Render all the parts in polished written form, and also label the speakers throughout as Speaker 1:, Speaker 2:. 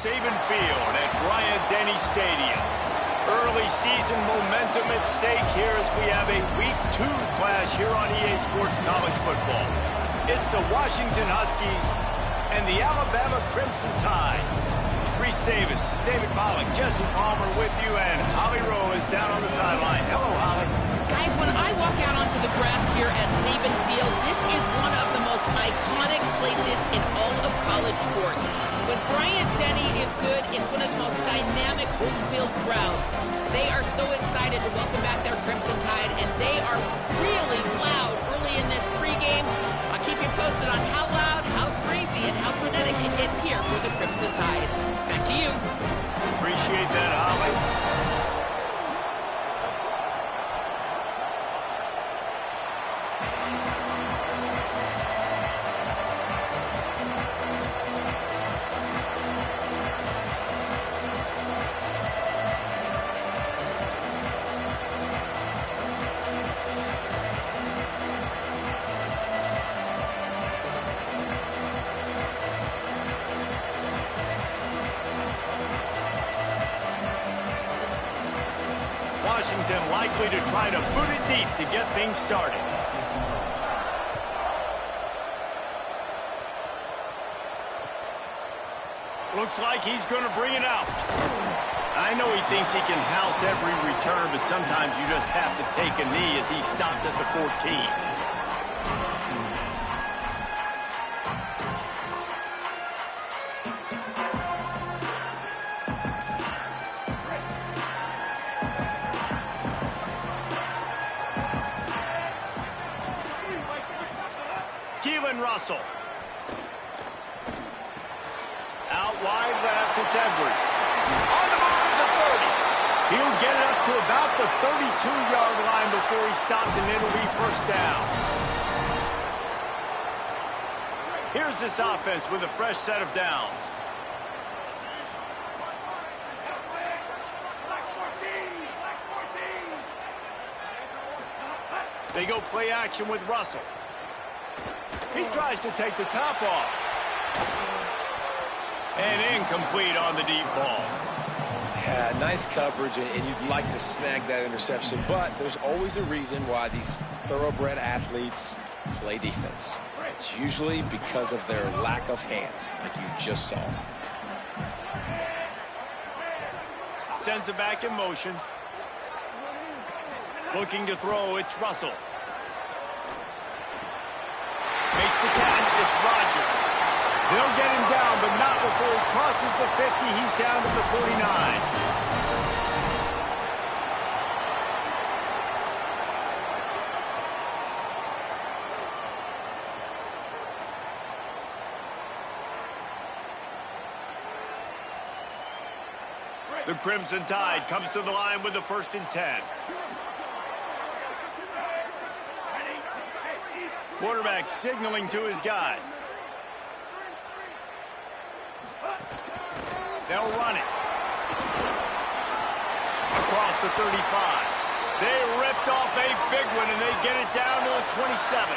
Speaker 1: Saban Field at Bryant-Denny Stadium. Early season momentum at stake here as we have a Week 2 clash here on EA Sports College Football. It's the Washington Huskies and the Alabama Crimson Tide. Reese Davis, David Pollack, Jesse Palmer with you, and Holly Rowe is down on the sideline. Hello, Holly.
Speaker 2: Guys, when I walk out onto the grass here at Saban Field, this is one of the most iconic places in all of college sports. When Bryant-Denny is good, it's one of the most dynamic home field crowds. They are so excited to welcome back their Crimson Tide, and they are really loud early in this pregame. I'll keep you posted on how loud, how crazy, and how frenetic it gets here for the Crimson Tide. Back to you.
Speaker 1: Appreciate that, Holly. Washington likely to try to boot it deep to get things started. Looks like he's going to bring it out. I know he thinks he can house every return, but sometimes you just have to take a knee as he stopped at the 14. Russell. Out wide left, it's Edwards. On the move at the 30. He'll get it up to about the 32-yard line before he stopped, and it'll be first down. Here's this offense with a fresh set of downs. They go play action with Russell. He tries to take the top off. And incomplete on the deep ball.
Speaker 3: Yeah, nice coverage, and you'd like to snag that interception, but there's always a reason why these thoroughbred athletes play defense. It's usually because of their lack of hands, like you just saw.
Speaker 1: Sends it back in motion. Looking to throw, it's Russell. Makes the catch, it's Rodgers. They'll get him down, but not before he crosses the 50. He's down to the 49. The Crimson Tide comes to the line with the 1st and 10. Quarterback signaling to his guys. They'll run it. Across the 35. They ripped off a big one, and they get it down to the 27.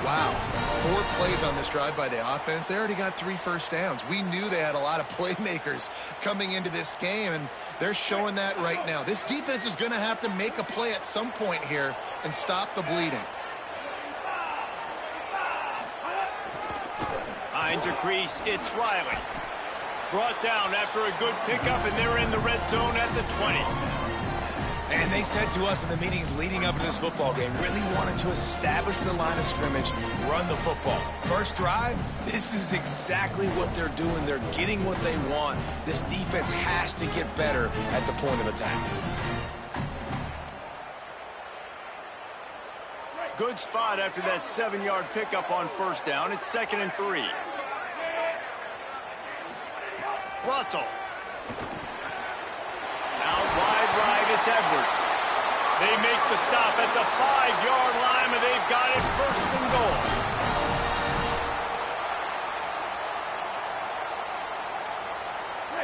Speaker 4: Wow. 4 plays on this drive by the offense. They already got 3 first downs. We knew they had a lot of playmakers coming into this game, and they're showing that right now. This defense is going to have to make a play at some point here and stop the bleeding.
Speaker 1: Behind your crease, it's Riley. Brought down after a good pickup, and they're in the red zone at the 20.
Speaker 3: And they said to us in the meetings leading up to this football game, really wanted to establish the line of scrimmage, run the football. First drive, this is exactly what they're doing. They're getting what they want. This defense has to get better at the point of attack.
Speaker 1: Good spot after that 7-yard pickup on first down. It's 2nd and 3. Russell. Out wide right, it's Edwards. They make the stop at the 5-yard line, and they've got it 1st and goal.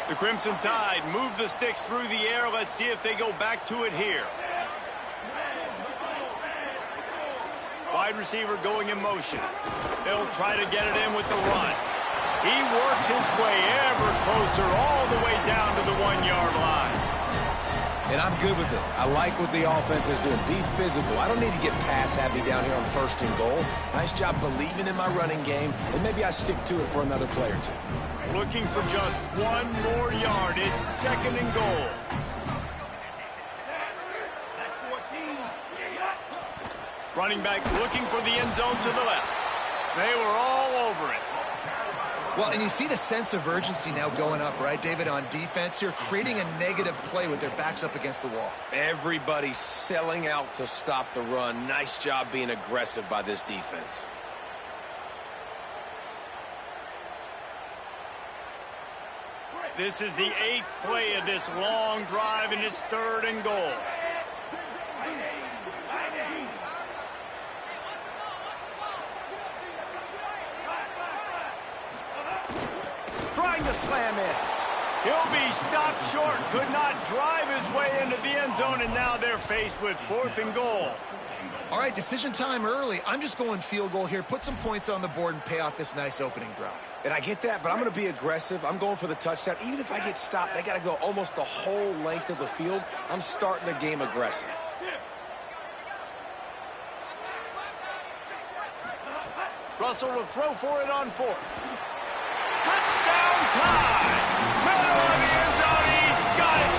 Speaker 1: The Crimson Tide move the sticks through the air. Let's see if they go back to it here. Wide receiver going in motion. They'll try to get it in with the run. He works his way ever closer all the way down to the 1-yard line.
Speaker 3: And I'm good with it. I like what the offense is doing. Be physical. I don't need to get pass happy down here on 1st and goal. Nice job believing in my running game, and maybe I stick to it for another play or two.
Speaker 1: Looking for just 1 more yard. It's 2nd and goal. Running back looking for the end zone to the left. They were all over it.
Speaker 4: Well, and you see the sense of urgency now going up, right, David, on defense here, creating a negative play with their backs up against the wall.
Speaker 3: Everybody's selling out to stop the run. Nice job being aggressive by this defense.
Speaker 1: This is the 8th play of this long drive, and it's 3rd and goal.
Speaker 3: Trying to slam in.
Speaker 1: He'll be stopped short. Could not drive his way into the end zone, and now they're faced with 4th and goal.
Speaker 4: All right, decision time early. I'm just going field goal here. Put some points on the board and pay off this nice opening drive.
Speaker 3: And I get that, but I'm going to be aggressive. I'm going for the touchdown. Even if I get stopped, they got to go almost the whole length of the field. I'm starting the game aggressive.
Speaker 1: Russell will throw for it on 4th. Touchdown time! Middle of the end zone, he's got it!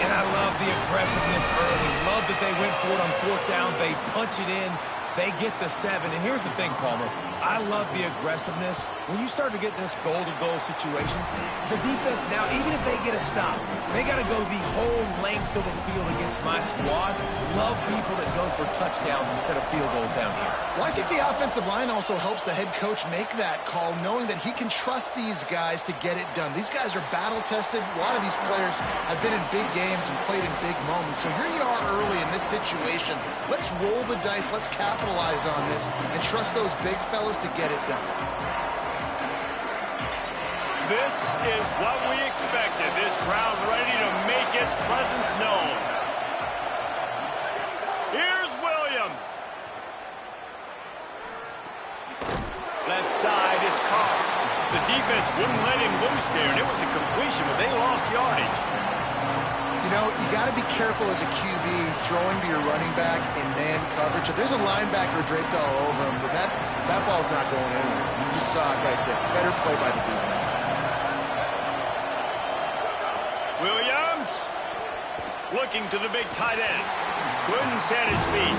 Speaker 3: And I love the aggressiveness early. Love that they went for it on 4th down. They punch it in. They get the 7. And here's the thing, Palmer. I love the aggressiveness. When you start to get this goal-to-goal situations, the defense now, even if they get a stop, they got to go the whole length of the field against my squad. Love people that go for touchdowns instead of field goals down here.
Speaker 4: Well, I think the offensive line also helps the head coach make that call, knowing that he can trust these guys to get it done. These guys are battle-tested. A lot of these players have been in big games and played in big moments. So here you are early in this situation. Let's roll the dice. Let's capitalize on this and trust those big fellas to get it done.
Speaker 1: This is what we expected. This crowd ready to make its presence known. Here's Williams. Left side is Carr. The defense wouldn't let him loose there, and it was a completion, but they lost yardage.
Speaker 4: You know, you got to be careful as a QB throwing to your running back in man coverage. If there's a linebacker draped all over him, but that ball's not going anywhere. You just saw it right there. Better play by the defense.
Speaker 1: Williams looking to the big tight end. Couldn't set his feet.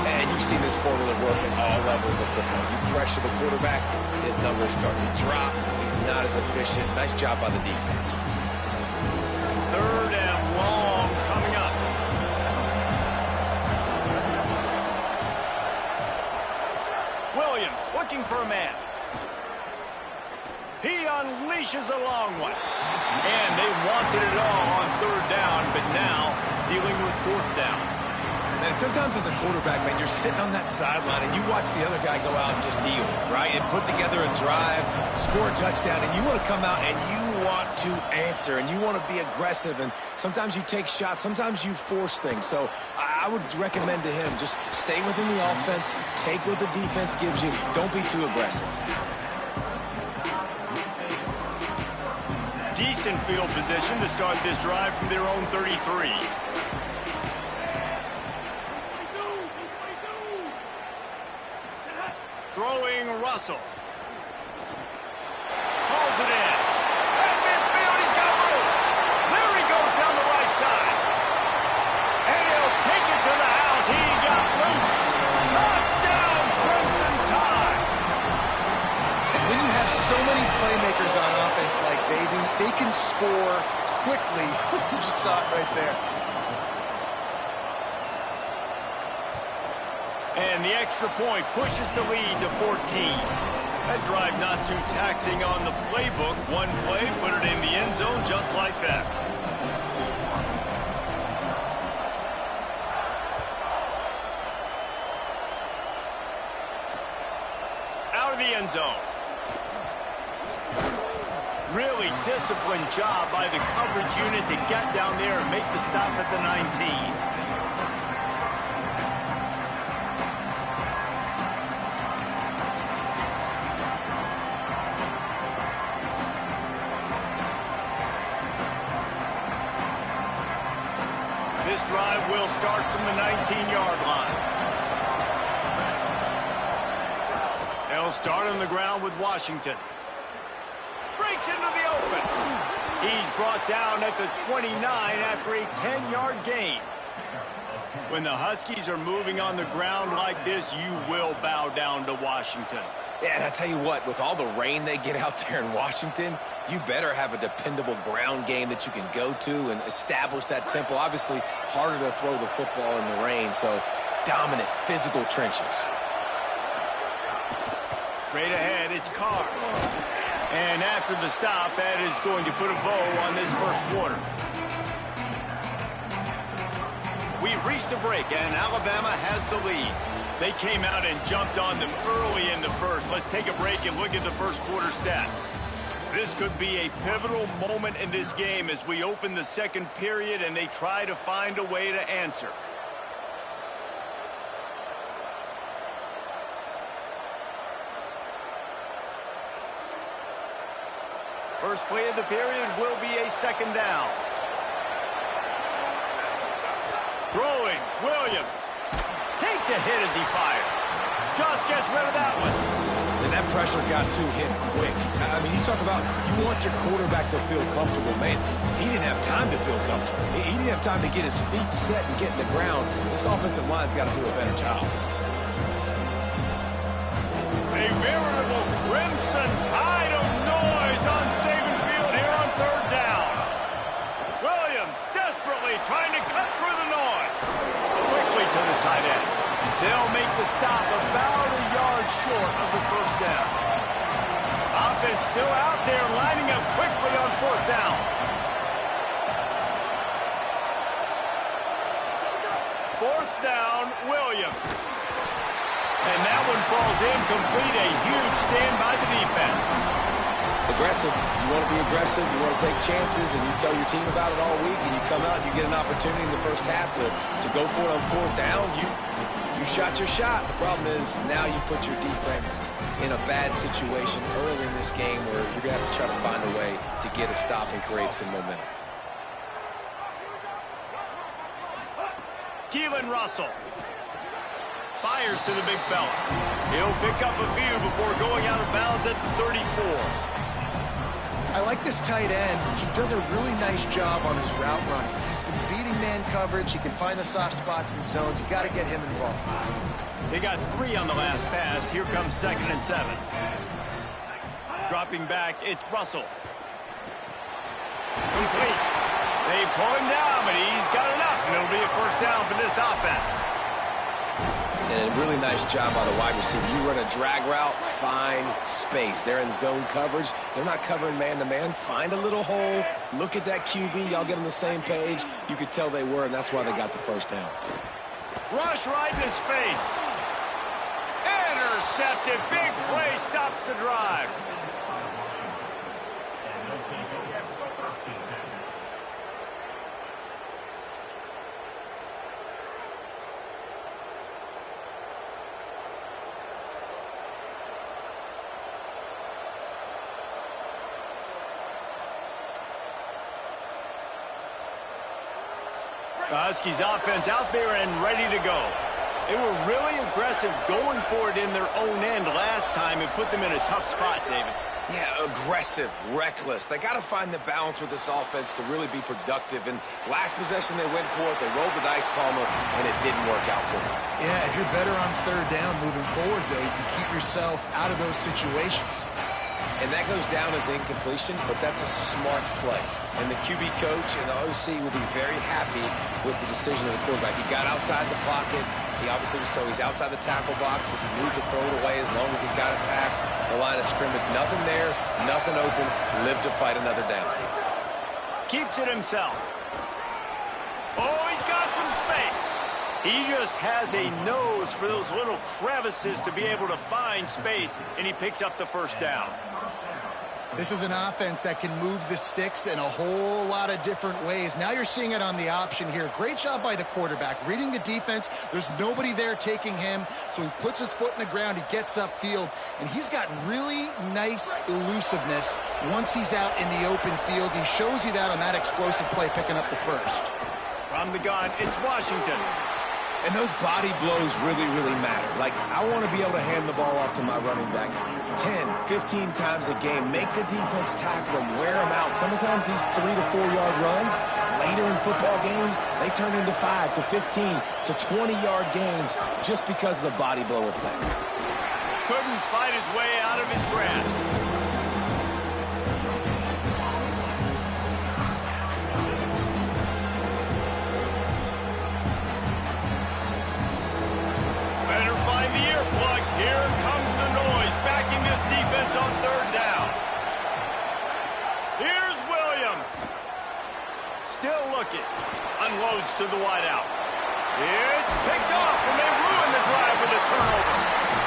Speaker 3: And you've seen this formula work at all levels of football. You pressure the quarterback, his numbers start to drop. He's not as efficient. Nice job by the defense.
Speaker 1: 3rd and long coming up. Williams looking for a man. He unleashes a long one. And they wanted it all on 3rd down, but now dealing with 4th down.
Speaker 3: And sometimes as a quarterback, man, you're sitting on that sideline and you watch the other guy go out and just deal, right? And put together a drive, score a touchdown, and you want to come out and you want to answer and you want to be aggressive. And sometimes you take shots, sometimes you force things. So I would recommend to him just stay within the offense, take what the defense gives you. Don't be too aggressive.
Speaker 1: Decent field position to start this drive from their own 33. Throwing Russell. Pulls it in. At midfield, he's got room. There he goes down the right side. And he'll take it to the house. He got loose. Touchdown, Crimson Tide.
Speaker 4: And when you have so many playmakers on offense like they do, they can score quickly. You just saw it right there.
Speaker 1: And the extra point pushes the lead to 14. That drive not too taxing on the playbook. One play, put it in the end zone just like that. Out of the end zone. Really disciplined job by the coverage unit to get down there and make the stop at the 19. will start from the 19-yard line. They'll start on the ground with Washington. Breaks into the open. He's brought down at the 29 after a 10-yard gain. When the Huskies are moving on the ground like this, you will bow down to Washington.
Speaker 3: Yeah, and I tell you what, with all the rain they get out there in Washington, you better have a dependable ground game that you can go to and establish that tempo. Obviously, harder to throw the football in the rain, so dominant, physical trenches.
Speaker 1: Straight ahead, it's Carr. And after the stop, that is going to put a bow on this first quarter. We've reached a break, and Alabama has the lead. They came out and jumped on them early in the first. Let's take a break and look at the first quarter stats. This could be a pivotal moment in this game as we open the second period and they try to find a way to answer. First play of the period will be a second down. Throwing, Williams. Takes a hit as he fires. Just gets rid of that one.
Speaker 3: And that pressure got to him quick. I mean, you talk about you want your quarterback to feel comfortable. Man, he didn't have time to feel comfortable. He didn't have time to get his feet set and get in the ground. This offensive line's got to do a better job.
Speaker 1: A veritable crimson tide of noise on Saban Field here on third down. Williams desperately trying to cut through the noise. Quickly to the tight end. They'll make the stop about a yard short of the first down. Offense still out there lining up quickly on fourth down. Fourth down, Williams. And that one falls incomplete. A huge stand by the defense.
Speaker 3: Aggressive. You want to be aggressive. You want to take chances, and you tell your team about it all week, and you come out and you get an opportunity in the first half to go for it on fourth down. You shot your shot. The problem is now you put your defense in a bad situation early in this game where you're going to have to try to find a way to get a stop and create some momentum.
Speaker 1: Keelan Russell fires to the big fella. He'll pick up a few before going out of bounds at the 34.
Speaker 4: I like this tight end. He does a really nice job on his route running. He's been beating man coverage. He can find the soft spots and zones. You got to get him involved.
Speaker 1: They got 3 on the last pass. Here comes 2nd and 7. Dropping back, it's Russell. Complete. They pull him down, but he's got enough, and it'll be a first down for this offense.
Speaker 3: And a really nice job by the wide receiver. You run a drag route, find space. They're in zone coverage. They're not covering man-to-man. Find a little hole. Look at that QB. Y'all get on the same page. You could tell they were, and that's why they got the first down.
Speaker 1: Rush right in his face. Intercepted. Big play stops the drive. The Huskies offense out there and ready to go. They were really aggressive going for it in their own end last time and put them in a tough spot, David.
Speaker 3: Yeah, aggressive, reckless. They got to find the balance with this offense to really be productive. And last possession they went for it. They rolled the dice, Palmer, and it didn't work out for them.
Speaker 4: Yeah, if you're better on third down moving forward, though, you can keep yourself out of those situations.
Speaker 3: And that goes down as incompletion, but that's a smart play. And the QB coach and the OC will be very happy with the decision of the quarterback. He got outside the pocket. He obviously was so he's outside the tackle box as he moved to throw it away as long as he got it past the line of scrimmage. Nothing there, nothing open. Live to fight another down.
Speaker 1: Keeps it himself. Oh, he's got some space. He just has a nose for those little crevices to be able to find space, and he picks up the first down.
Speaker 4: This is an offense that can move the sticks in a whole lot of different ways. Now you're seeing it on the option here. Great job by the quarterback. Reading the defense, there's nobody there taking him, so he puts his foot in the ground, he gets upfield, and he's got really nice elusiveness once he's out in the open field. He shows you that on that explosive play, picking up the first.
Speaker 1: From the gun, it's Washington.
Speaker 3: And those body blows really, really matter. Like, I want to be able to hand the ball off to my running back 10, 15 times a game. Make the defense tackle them, wear them out. Sometimes these 3 to 4 yard runs, later in football games, they turn into 5 to 15 to 20 yard gains just because of the body blow effect.
Speaker 1: Couldn't fight his way out of his grasp. Better find the earplugs. Here comes the noise, backing this defense on third down. Here's Williams. Still looking. Unloads to the wideout. It's picked off, and they ruin the drive with a turnover.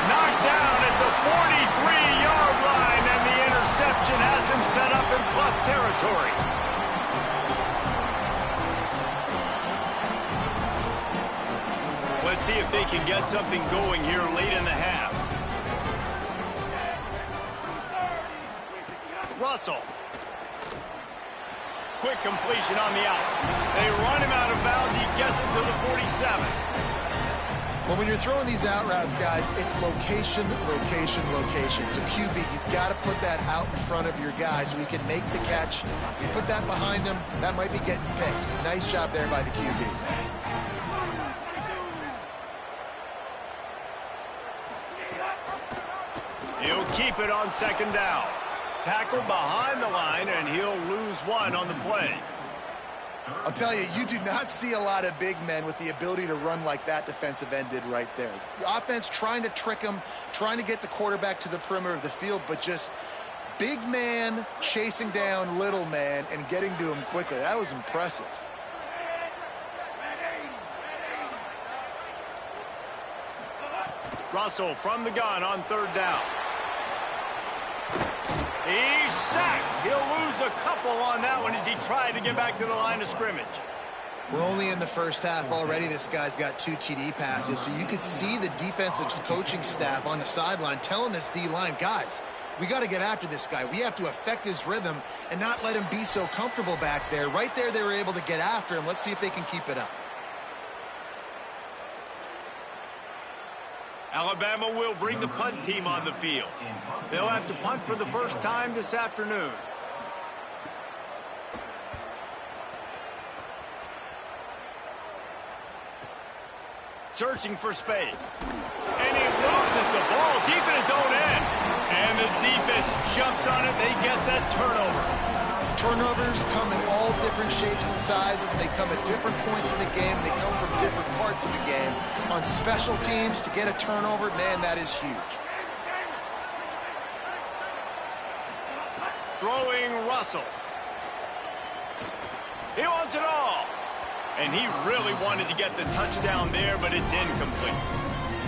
Speaker 1: Knocked down at the 43-yard line, and the interception has him set up in plus territory. Let's see if they can get something going here late in the half. Russell. Quick completion on the out. They run him out of bounds. He gets it to the 47.
Speaker 4: Well, when you're throwing these out routes, guys, it's location, location, location. So QB, you've got to put that out in front of your guy so he can make the catch. You put that behind him, that might be getting picked. Nice job there by the QB.
Speaker 1: He'll keep it on second down. Tackled behind the line, and he'll lose one on the play.
Speaker 4: I'll tell you, you do not see a lot of big men with the ability to run like that defensive end did right there. The offense trying to trick him, trying to get the quarterback to the perimeter of the field, but just big man chasing down little man and getting to him quickly. That was impressive.
Speaker 1: Russell from the gun on third down. He's sacked. He'll lose a couple on that one as he tried to get back to the line of scrimmage.
Speaker 4: We're only in the first half. Already this guy's got 2 TD passes, so you could see the defensive coaching staff on the sideline telling this D-line, guys, we got to get after this guy. We have to affect his rhythm and not let him be so comfortable back there. Right there, they were able to get after him. Let's see if they can keep it up.
Speaker 1: Alabama will bring the punt team on the field. They'll have to punt for the first time this afternoon. Searching for space. And he loses the ball deep in his own end. And the defense jumps on it. They get that turnover.
Speaker 4: Turnovers come in all different shapes and sizes, and they come at different points in the game. They come from different parts of the game. On special teams, to get a turnover, man, that is huge.
Speaker 1: Throwing Russell. He wants it all. And he really wanted to get the touchdown there, but it's incomplete.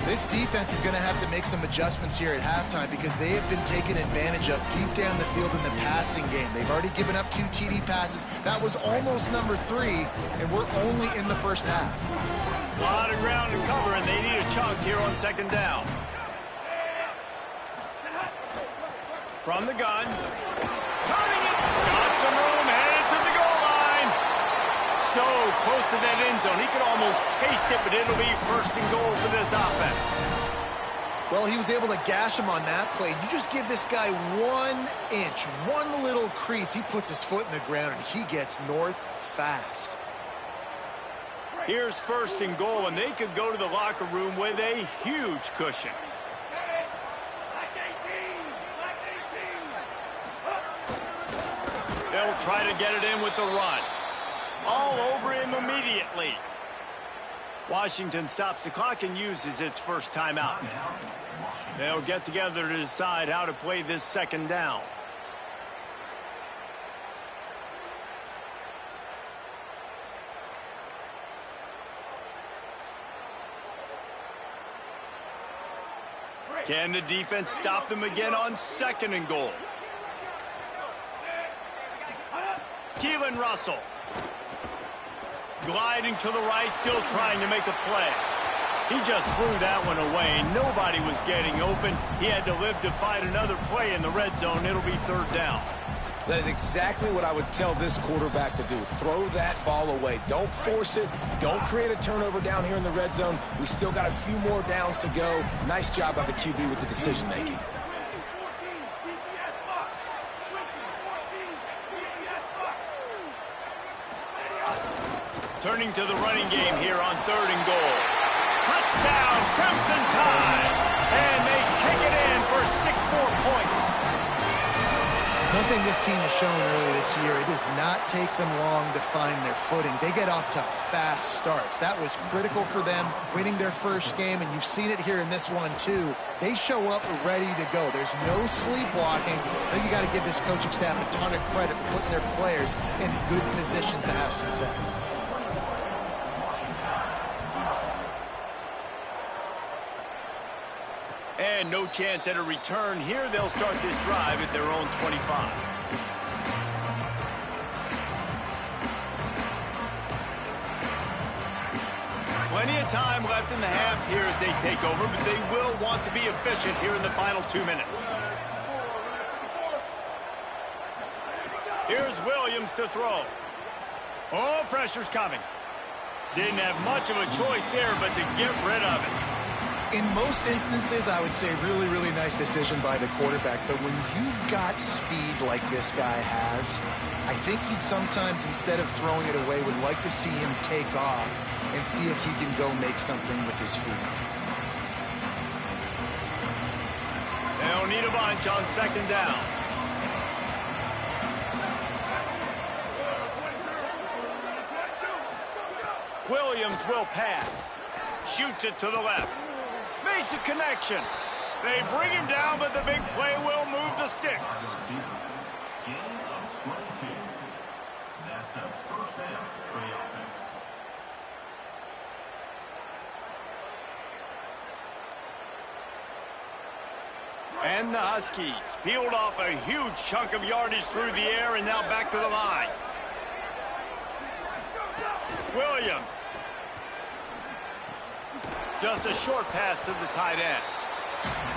Speaker 4: This defense is going to have to make some adjustments here at halftime because they have been taken advantage of deep down the field in the passing game. They've already given up 2 TD passes. That was almost number 3, and we're only in the first half.
Speaker 1: A lot of ground to cover, and they need a chunk here on second down. From the gun. Turning it. Got some room, headed to the goal line. So close to that end zone. He could almost taste it, but it'll be first and goal for this offense.
Speaker 4: Well, he was able to gash him on that play. You just give this guy 1 inch, one little crease. He puts his foot in the ground, and he gets north fast.
Speaker 1: Here's first and goal, and they could go to the locker room with a huge cushion. They'll try to get it in with the run. All over him immediately. Washington stops the clock and uses its first timeout. They'll get together to decide how to play this second down. Can the defense stop them again on second and goal? Keelan Russell. Gliding to the right, still trying to make a play. He just threw that one away. Nobody was getting open. He had to live to fight another play in the red zone. It'll be third down.
Speaker 3: That is exactly what I would tell this quarterback to do. Throw that ball away. Don't force it. Don't create a turnover down here in the red zone. We still got a few more downs to go. Nice job by the QB with the decision-making.
Speaker 1: Turning to the running game here on 3rd and goal. Touchdown, Crimson Tide. And they take it in for 6 more points.
Speaker 4: One thing this team has shown early this year, it does not take them long to find their footing. They get off to fast starts. That was critical for them, winning their first game, and you've seen it here in this one too. They show up ready to go. There's no sleepwalking. I think you got to give this coaching staff a ton of credit for putting their players in good positions to have success.
Speaker 1: And no chance at a return here. They'll start this drive at their own 25. Plenty of time left in the half here as they take over, but they will want to be efficient here in the final 2 minutes. Here's Williams to throw. Oh, pressure's coming. Didn't have much of a choice there, but to get rid of it.
Speaker 4: In most instances, I would say really, really nice decision by the quarterback. But when you've got speed like this guy has, I think he'd sometimes, instead of throwing it away, would like to see him take off and see if he can go make something with his feet.
Speaker 1: They'll need a bunch on 2nd down. Williams will pass. Shoots it to the left. Makes a connection. They bring him down, but the big play will move the sticks. And the Huskies peeled off a huge chunk of yardage through the air and now back to the line. Williams. Just a short pass to the tight end.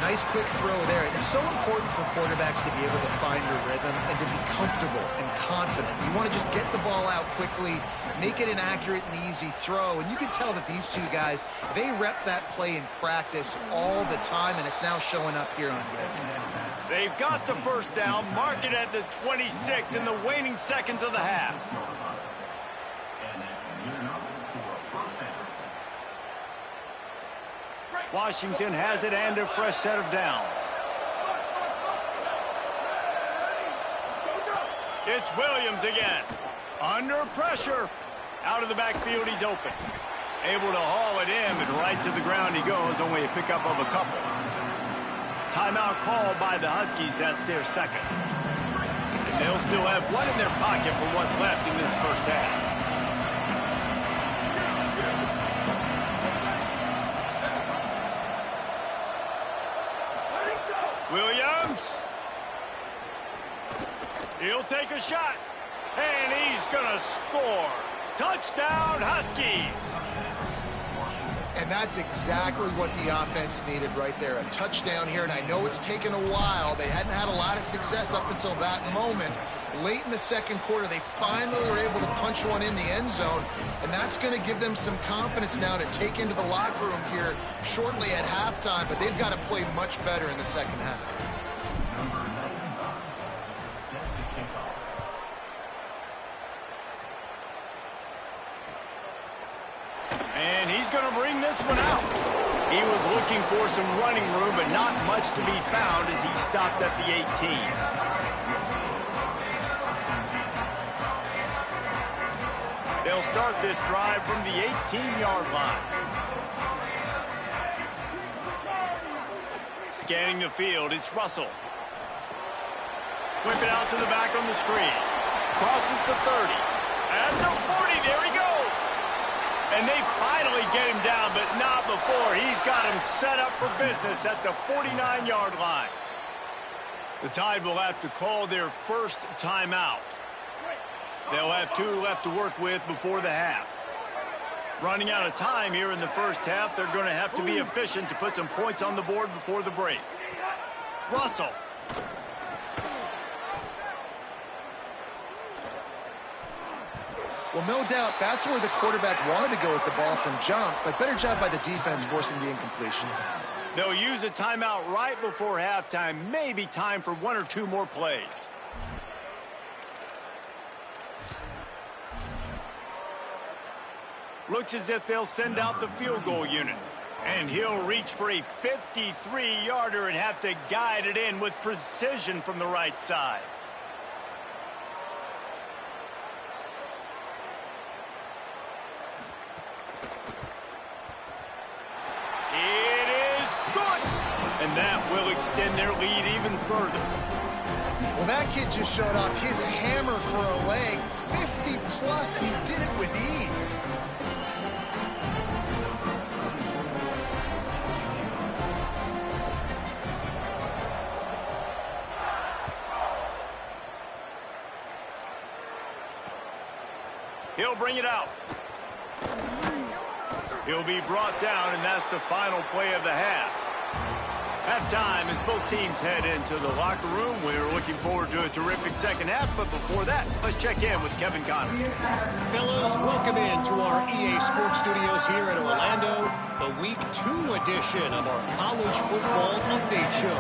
Speaker 4: Nice quick throw there. And it's so important for quarterbacks to be able to find your rhythm and to be comfortable and confident. You want to just get the ball out quickly, make it an accurate and easy throw. And you can tell that these two guys, they rep that play in practice all the time, and it's now showing up here on game.
Speaker 1: They've got the 1st down, mark it at the 26 in the waning seconds of the half. Washington has it and a fresh set of downs. It's Williams again. Under pressure. Out of the backfield, he's open. Able to haul it in, and right to the ground he goes. Only a pickup of a couple. Timeout called by the Huskies. That's their 2nd. And they'll still have one in their pocket for what's left in this first half. Williams. He'll take a shot. And he's going to score. Touchdown, Huskies.
Speaker 4: And that's exactly what the offense needed right there. A touchdown here, and I know it's taken a while. They hadn't had a lot of success up until that moment. Late in the 2nd quarter, they finally were able to punch one in the end zone, and that's going to give them some confidence now to take into the locker room here shortly at halftime, but they've got to play much better in the 2nd half.
Speaker 1: And he's going to bring this one out. He was looking for some running room, but not much to be found as he stopped at the 18. They'll start this drive from the 18-yard line. Scanning the field, it's Russell. Flip it out to the back on the screen. Crosses the 30. At the 40, there he goes. And they finally get him down, but not before. He's got him set up for business at the 49-yard line. The Tide will have to call their first timeout. They'll have 2 left to work with before the half. Running out of time here in the first half, they're going to have to be efficient to put some points on the board before the break. Russell.
Speaker 4: Well, no doubt that's where the quarterback wanted to go with the ball from jump, but better job by the defense forcing the incompletion.
Speaker 1: They'll use a timeout right before halftime. Maybe time for 1 or 2 more plays. Looks as if they'll send out the field goal unit. And he'll reach for a 53-yarder and have to guide it in with precision from the right side. It is good! And that will extend their lead even further.
Speaker 4: Well, that kid just showed off his hammer for a leg, 50-plus, and he did it with ease.
Speaker 1: He'll bring it out. He'll be brought down, and that's the final play of the half. Halftime as both teams head into the locker room. We're looking forward to a terrific second half, but before that, let's check in with Kevin Connors.
Speaker 5: Fellas, welcome into our EA Sports Studios here in Orlando, the Week 2 edition of our College Football Update Show.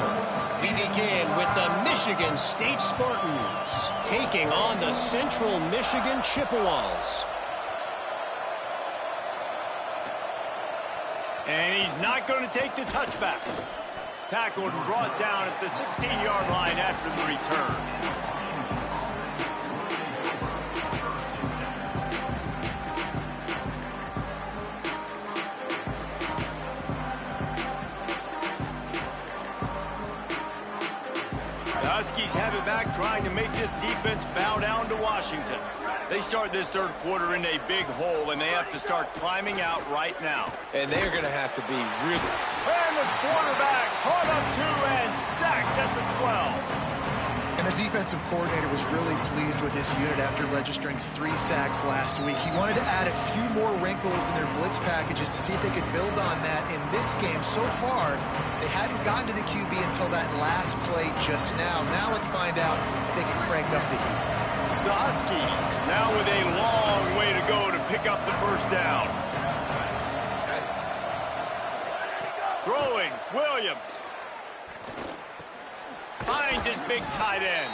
Speaker 5: We begin with the Michigan State Spartans taking on the Central Michigan Chippewas.
Speaker 1: And he's not going to take the touchback. Tackled and brought down at the 16-yard line after the return. The Huskies have it back, trying to make this defense bow down to Washington. They start this third quarter in a big hole, and they have to start climbing out right now.
Speaker 3: And they're going to have to be really...
Speaker 1: And the quarterback caught up to and sacked at the 12.
Speaker 4: And the defensive coordinator was really pleased with his unit after registering 3 sacks last week. He wanted to add a few more wrinkles in their blitz packages to see if they could build on that in this game. So far, they hadn't gotten to the QB until that last play just now. Now let's find out if they can crank up the heat.
Speaker 1: The Huskies now with a long way to go to pick up the first down. Throwing, Williams. Finds his big tight end.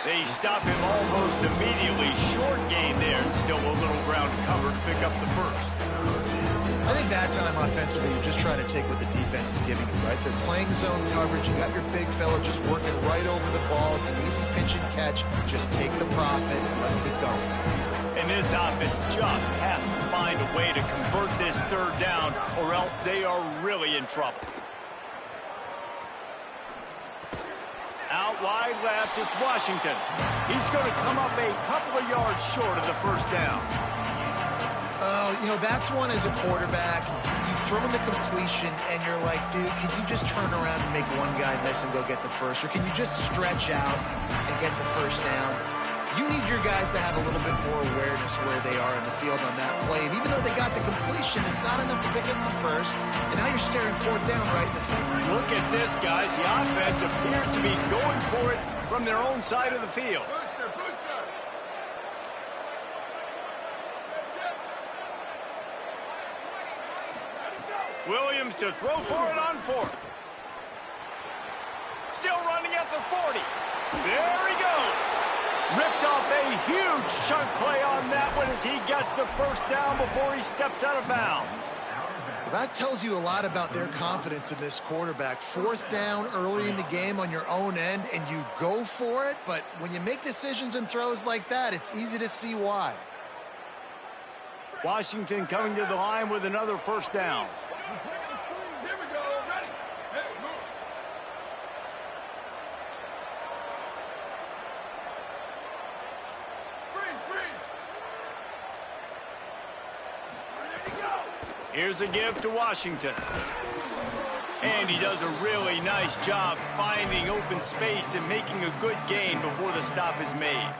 Speaker 1: They stop him almost immediately. Short gain there, and still a little ground to cover to pick up the first.
Speaker 4: I think that time offensively, you're just trying to take what the defense is giving you, right? They're playing zone coverage. You got your big fella just working right over the ball. It's an easy pitch and catch. Just take the profit and let's keep going.
Speaker 1: And this offense just has to find a way to convert this third down, or else they are really in trouble. Out wide left, it's Washington. He's going to come up a couple of yards short of the first down.
Speaker 4: You know, that's one as a quarterback. You've thrown the completion, and you're like, dude, can you just turn around and make one guy miss and go get the first? Or can you just stretch out and get the first down? You need your guys to have a little bit more awareness where they are in the field on that play. And even though they got the completion, it's not enough to pick up the first. And now you're staring 4th down right in the field.
Speaker 1: Look at this, guys. The offense appears to be going for it from their own side of the field. Williams to throw for it on 4th. Still running at the 40. There he goes. Ripped off a huge chunk play on that one as he gets the first down before he steps out of bounds.
Speaker 4: Well, that tells you a lot about their confidence in this quarterback. 4th down early in the game on your own end, and you go for it. But when you make decisions and throws like that, it's easy to see why.
Speaker 1: Washington coming to the line with another first down. Here's a give to Washington. And he does a really nice job finding open space and making a good gain before the stop is made.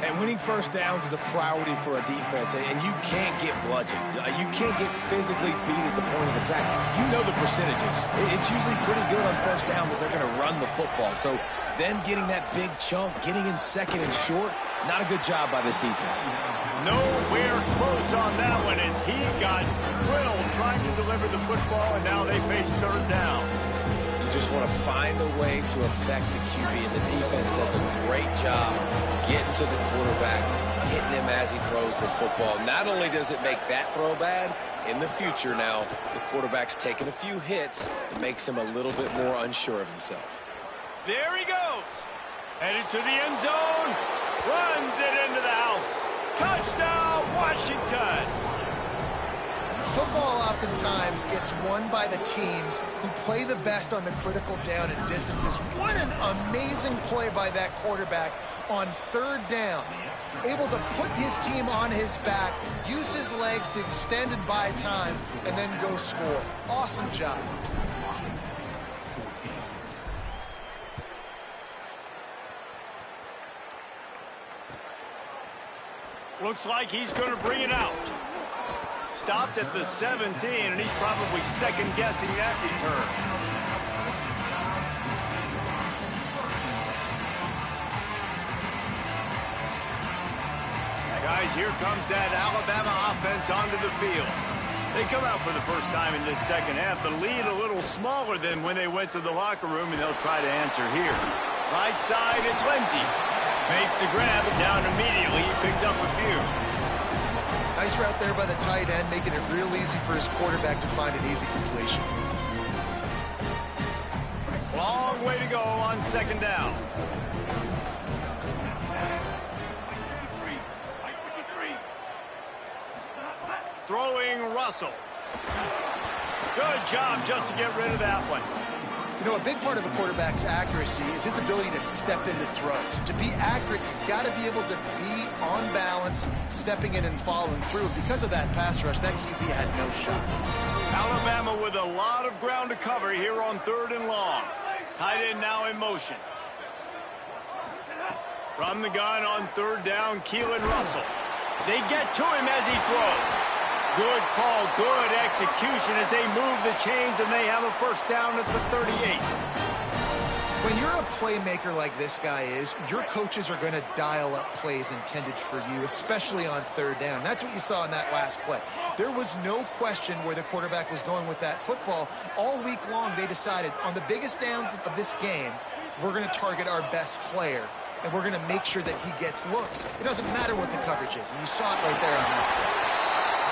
Speaker 3: And winning first downs is a priority for a defense, and you can't get bludgeoned. You can't get physically beat at the point of attack. You know the percentages. It's usually pretty good on first down that they're going to run the football. So Them getting that big chunk, getting in second and short, not a good job by this defense.
Speaker 1: Nowhere close on that one as he got drilled trying to deliver the football, and now they face third down.
Speaker 3: You just want to find a way to affect the QB, and the defense does a great job getting to the quarterback, hitting him as he throws the football. Not only does it make that throw bad, in the future now, the quarterback's taking a few hits. It makes him a little bit more unsure of himself.
Speaker 1: There he goes. Headed to the end zone. Runs it into the house. Touchdown, Washington.
Speaker 4: Football oftentimes gets won by the teams who play the best on the critical down and distances. What an amazing play by that quarterback on third down. Able to put his team on his back, use his legs to extend and buy time, and then go score. Awesome job.
Speaker 1: Looks like he's going to bring it out. Stopped at the 17, and he's probably second-guessing that return. Guys, here comes that Alabama offense onto the field. They come out for the first time in this second half. The lead a little smaller than when they went to the locker room, and they'll try to answer here. Right side, it's Lindsey. Makes the grab, and down immediately. He picks up a few.
Speaker 4: Nice route there by the tight end, making it real easy for his quarterback to find an easy completion.
Speaker 1: Long way to go on second down. Throwing Russell. Good job just to get rid of that one.
Speaker 4: You know, a big part of a quarterback's accuracy is his ability to step into throws. To be accurate, he's got to be able to be on balance, stepping in and following through. Because of that pass rush, that QB had no shot.
Speaker 1: Alabama with a lot of ground to cover here on third and long. Tight end now in motion. From the gun on third down, Keelan Russell. They get to him as he throws. Good call, good execution as they move the chains, and they have a first down at the 38.
Speaker 4: When you're a playmaker like this guy is, your coaches are going to dial up plays intended for you, especially on third down. That's what you saw in that last play. There was no question where the quarterback was going with that football. All week long, they decided on the biggest downs of this game, we're going to target our best player, and we're going to make sure that he gets looks. It doesn't matter what the coverage is, and you saw it right there on that play.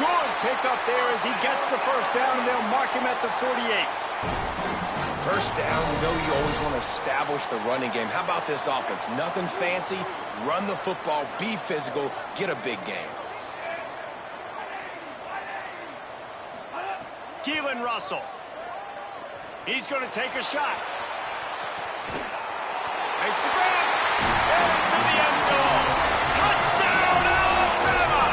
Speaker 1: Good pick up there as he gets the first down, and they'll mark him at the 48.
Speaker 3: First down, you know you always want to establish the running game. How about this offense? Nothing fancy. Run the football, be physical, get a big game.
Speaker 1: Keelan Russell. He's going to take a shot. Makes the grab. Into the end zone. Touchdown, Alabama!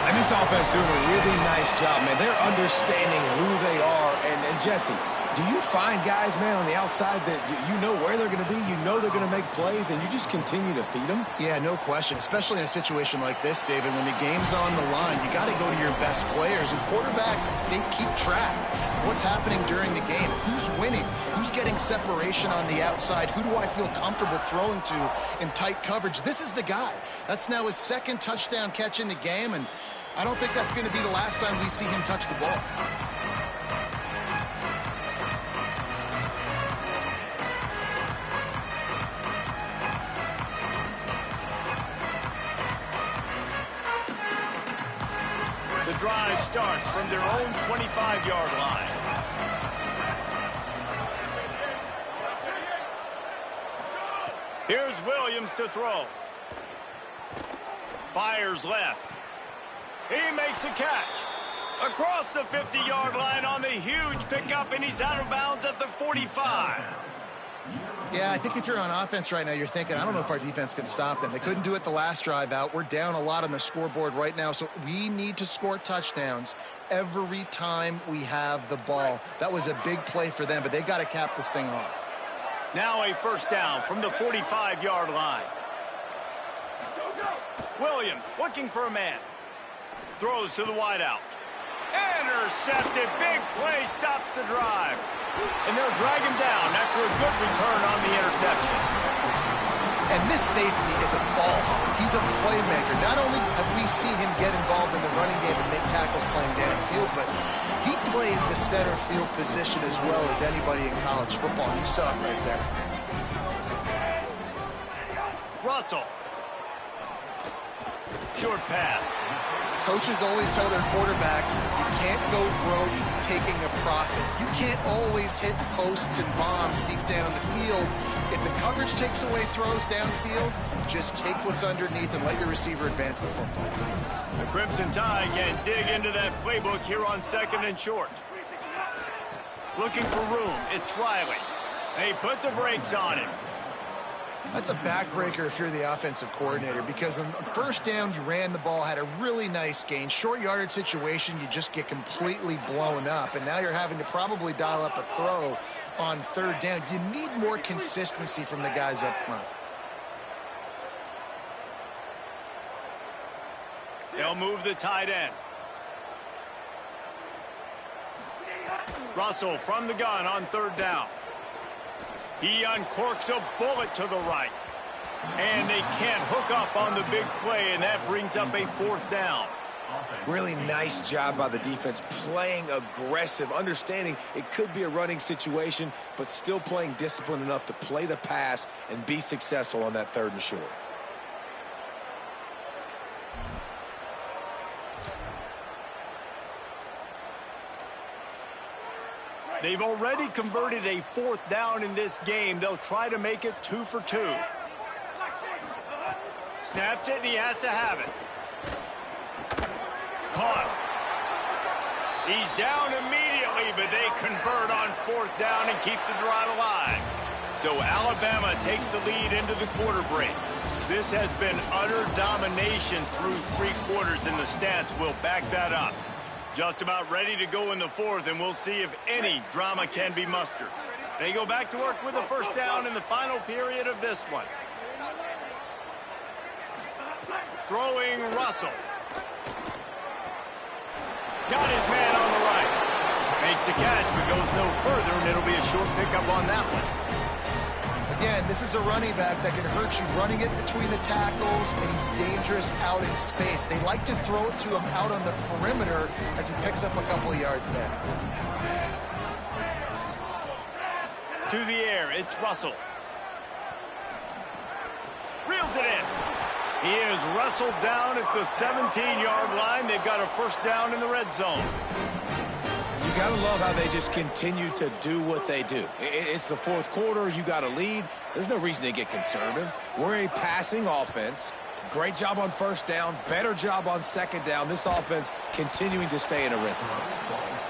Speaker 3: And this offense doing a really nice job, man. They're understanding who they are. And Jesse, do you find guys, man, on the outside that you know where they're going to be, you know they're going to make plays, and you just continue to feed them?
Speaker 4: Yeah, no question, especially in a situation like this, David. When the game's on the line, you got to go to your best players. And quarterbacks, they keep track of what's happening during the game. Who's winning? Who's getting separation on the outside? Who do I feel comfortable throwing to in tight coverage? This is the guy. That's now his second touchdown catch in the game, and I don't think that's going to be the last time we see him touch the ball.
Speaker 1: The drive starts from their own 25-yard line. Here's Williams to throw. Fires left. He makes a catch. Across the 50-yard line on the huge pickup, and he's out of bounds at the 45.
Speaker 4: Yeah, I think if you're on offense right now, you're thinking, I don't know if our defense can stop them. They couldn't do it the last drive out. We're down a lot on the scoreboard right now, so we need to score touchdowns every time we have the ball. That was a big play for them, but they got to cap this thing off.
Speaker 1: Now a first down from the 45-yard line. Williams looking for a man. Throws to the wideout. Intercepted. Big play stops the drive. And they'll drag him down after a good return on the interception.
Speaker 4: And this safety is a ball hawk. He's a playmaker. Not only have we seen him get involved in the running game and make tackles playing downfield, but he plays the center field position as well as anybody in college football. You saw it right there.
Speaker 1: Russell. Short pass.
Speaker 4: Coaches always tell their quarterbacks, you can't go broke taking a profit. You can't always hit posts and bombs deep down the field. If the coverage takes away throws downfield, just take what's underneath and let your receiver advance the football.
Speaker 1: The Crimson Tide can dig into that playbook here on 2nd and short. Looking for room, it's Riley. They put the brakes on him.
Speaker 4: That's a backbreaker if you're the offensive coordinator, because on first down, you ran the ball, had a really nice gain. Short yardage situation, you just get completely blown up, and now you're having to probably dial up a throw on 3rd down. You need more consistency from the guys up front.
Speaker 1: They'll move the tight end. Russell from the gun on 3rd down. He uncorks a bullet to the right. And they can't hook up on the big play, and that brings up a 4th down.
Speaker 3: Really nice job by the defense, playing aggressive, understanding it could be a running situation, but still playing disciplined enough to play the pass and be successful on that 3rd and short.
Speaker 1: They've already converted a 4th down in this game. They'll try to make it 2 for 2. Snapped it, and he has to have it. Caught. He's down immediately, but they convert on 4th down and keep the drive alive. So Alabama takes the lead into the quarter break. This has been utter domination through 3 quarters, and the stats will back that up. Just about ready to go in the 4th, and we'll see if any drama can be mustered. They go back to work with a 1st down in the final period of this one. Throwing Russell. Got his man on the right. Makes a catch, but goes no further, and it'll be a short pickup on that one.
Speaker 4: Again, this is a running back that can hurt you running it between the tackles, and he's dangerous out in space. They like to throw it to him out on the perimeter as he picks up a couple of yards there.
Speaker 1: To the air, it's Russell. Reels it in. He is wrestled down at the 17-yard line. They've got a 1st down in the red zone.
Speaker 3: You got to love how they just continue to do what they do. It's the 4th quarter. You got a lead. There's no reason to get conservative. We're a passing offense. Great job on 1st down. Better job on 2nd down. This offense continuing to stay in a rhythm.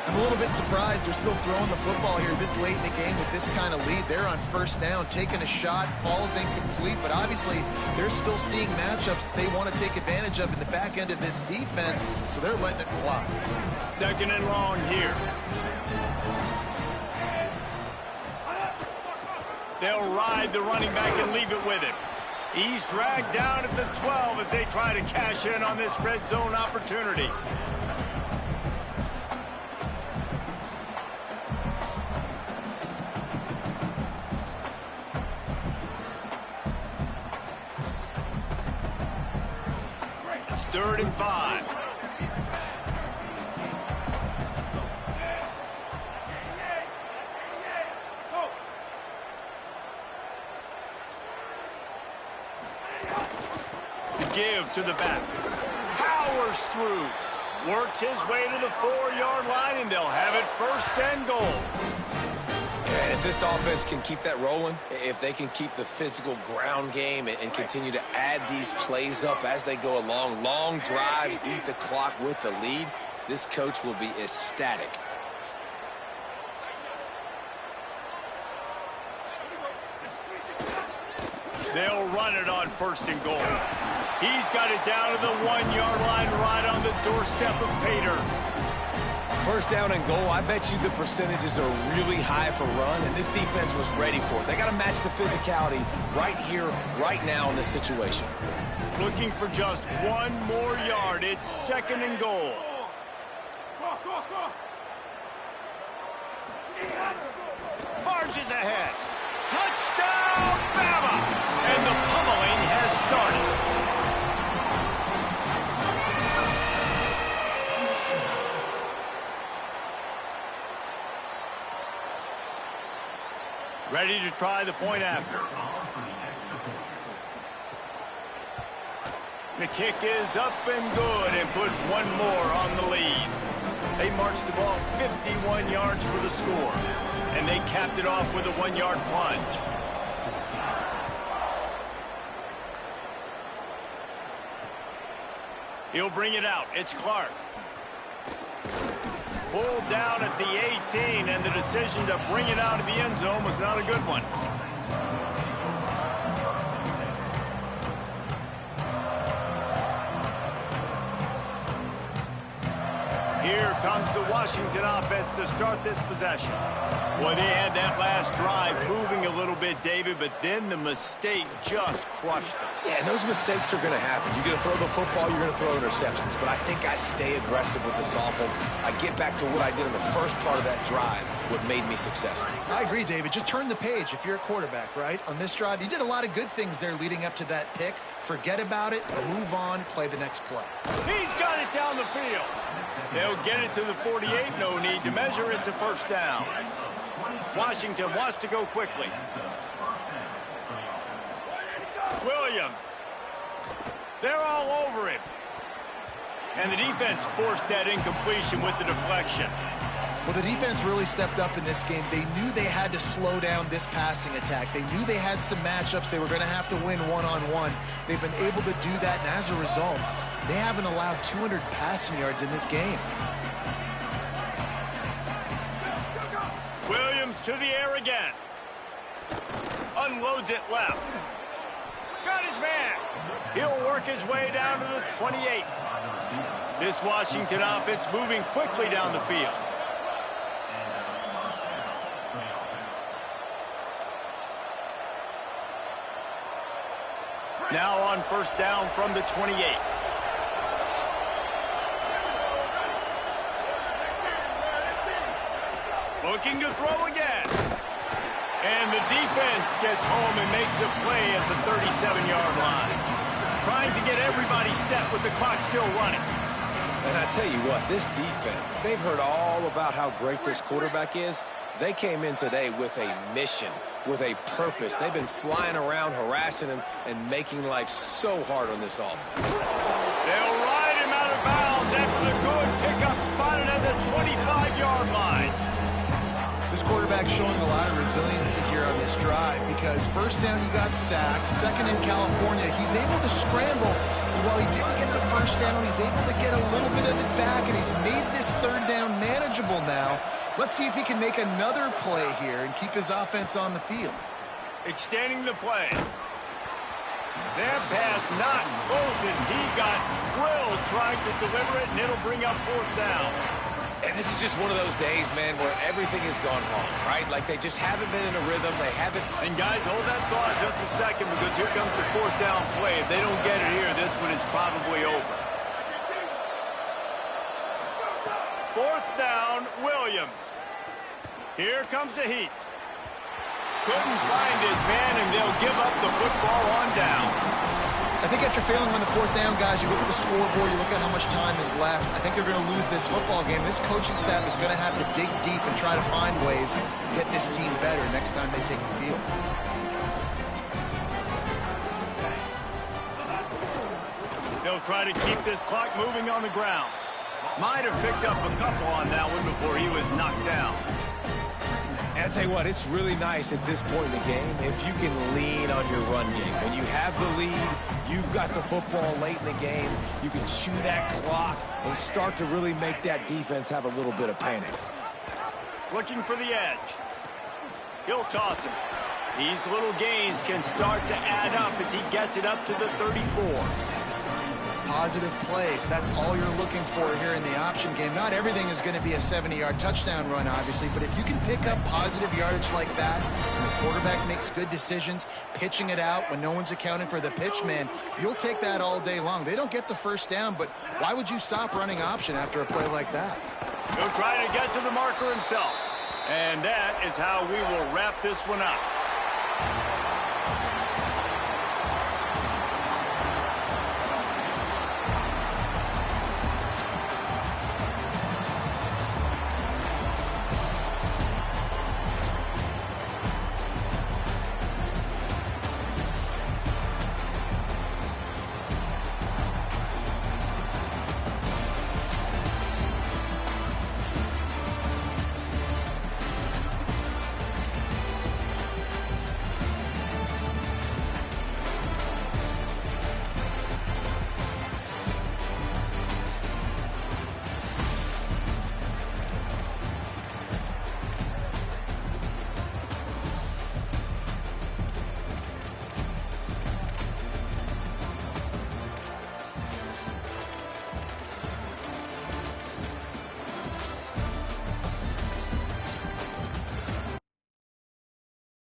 Speaker 4: I'm a little bit surprised they're still throwing the football here this late in the game with this kind of lead. They're on 1st down, taking a shot, falls incomplete, but obviously they're still seeing matchups that they want to take advantage of in the back end of this defense, so they're letting it fly.
Speaker 1: 2nd and long here. They'll ride the running back and leave it with him. He's dragged down at the 12 as they try to cash in on this red zone opportunity. It's 3rd and 5. Give to the back. Powers through. Works his way to the 4-yard line, and they'll have it 1st and goal.
Speaker 3: And if this offense can keep that rolling, if they can keep the physical ground game and continue to add these plays up as they go along, long drives, eat the clock with the lead, this coach will be ecstatic.
Speaker 1: They'll run it on 1st and goal. He's got it down to the 1-yard line right on the doorstep of Pater.
Speaker 3: 1st down and goal, I bet you the percentages are really high for run, and this defense was ready for it. They got to match the physicality right here, right now in this situation.
Speaker 1: Looking for just 1 more yard. It's 2nd and goal. Charges ahead. Touchdown, Bama! And the pummeling has started. Ready to try the point after. The kick is up and good and put one more on the lead. They marched the ball 51 yards for the score, and they capped it off with a 1-yard plunge. He'll bring it out. It's Clark. Pulled down at the 18, and the decision to bring it out of the end zone was not a good one. Here comes the Washington offense to start this possession. Boy, they had that last drive moving a little bit, David, but then the mistake just crushed them.
Speaker 3: Yeah, and those mistakes are going to happen. You're going to throw the football, you're going to throw interceptions. But I think I stay aggressive with this offense. I get back to what I did in the first part of that drive, what made me successful.
Speaker 4: I agree, David. Just turn the page if you're a quarterback, right? On this drive, you did a lot of good things there leading up to that pick. Forget about it, move on, play the next play.
Speaker 1: He's got it down the field. They'll get it to the 48. No need to measure. It's a first down. Washington wants to go quickly. Williams. They're all over him. And the defense forced that incompletion with the deflection.
Speaker 4: Well, the defense really stepped up in this game. They knew they had to slow down this passing attack. They knew they had some matchups they were going to have to win one-on-one. They've been able to do that, and as a result, they haven't allowed 200 passing yards in this game.
Speaker 1: Williams to the air again. Unloads it left. Got his man. He'll work his way down to the 28. This Washington offense moving quickly down the field. Now on first down from the 28. Looking to throw again. And the defense gets home and makes a play at the 37-yard line. Trying to get everybody set with the clock still running.
Speaker 3: And I tell you what, this defense, they've heard all about how great this quarterback is. They came in today with a mission, with a purpose. They've been flying around, harassing him, and making life so hard on this offense.
Speaker 1: They'll ride him out of bounds after the good pickup spotted at the 25-yard line.
Speaker 4: This quarterback showing a lot of resiliency here on this drive because first down he got sacked, second in California, he's able to scramble. And while he didn't get the first down, he's able to get a little bit of it back, and he's made this third down manageable now. Let's see if he can make another play here and keep his offense on the field.
Speaker 1: Extending the play. That pass not close as he got drilled trying to deliver it, and it'll bring up fourth down.
Speaker 3: And this is just one of those days, man, where everything has gone wrong, right? Like they just haven't been in a rhythm. They haven't.
Speaker 1: And guys, hold that thought just a second because here comes the fourth down play. If they don't get it here, this one is probably over. Fourth down, Williams. Here comes the heat. Couldn't find his man, and they'll give up the football on downs.
Speaker 4: I think after failing on the fourth down, guys, you look at the scoreboard, you look at how much time is left. I think they're going to lose this football game. This coaching staff is going to have to dig deep and try to find ways to get this team better next time they take the field.
Speaker 1: They'll try to keep this clock moving on the ground. Might have picked up a couple on that one before he was knocked down.
Speaker 3: And I tell you what, it's really nice at this point in the game if you can lean on your run game. When you have the lead, you've got the football late in the game, you can chew that clock and start to really make that defense have a little bit of panic.
Speaker 1: Looking for the edge. He'll toss him. These little gains can start to add up as he gets it up to the 34.
Speaker 4: Positive plays. That's all you're looking for here in the option game. Not everything is going to be a 70-yard touchdown run, obviously, but if you can pick up positive yardage like that, and the quarterback makes good decisions, pitching it out when no one's accounting for the pitch man, you'll take that all day long. They don't get the first down, but why would you stop running option after a play like that?
Speaker 1: He'll try to get to the marker himself. And that is how we will wrap this one up.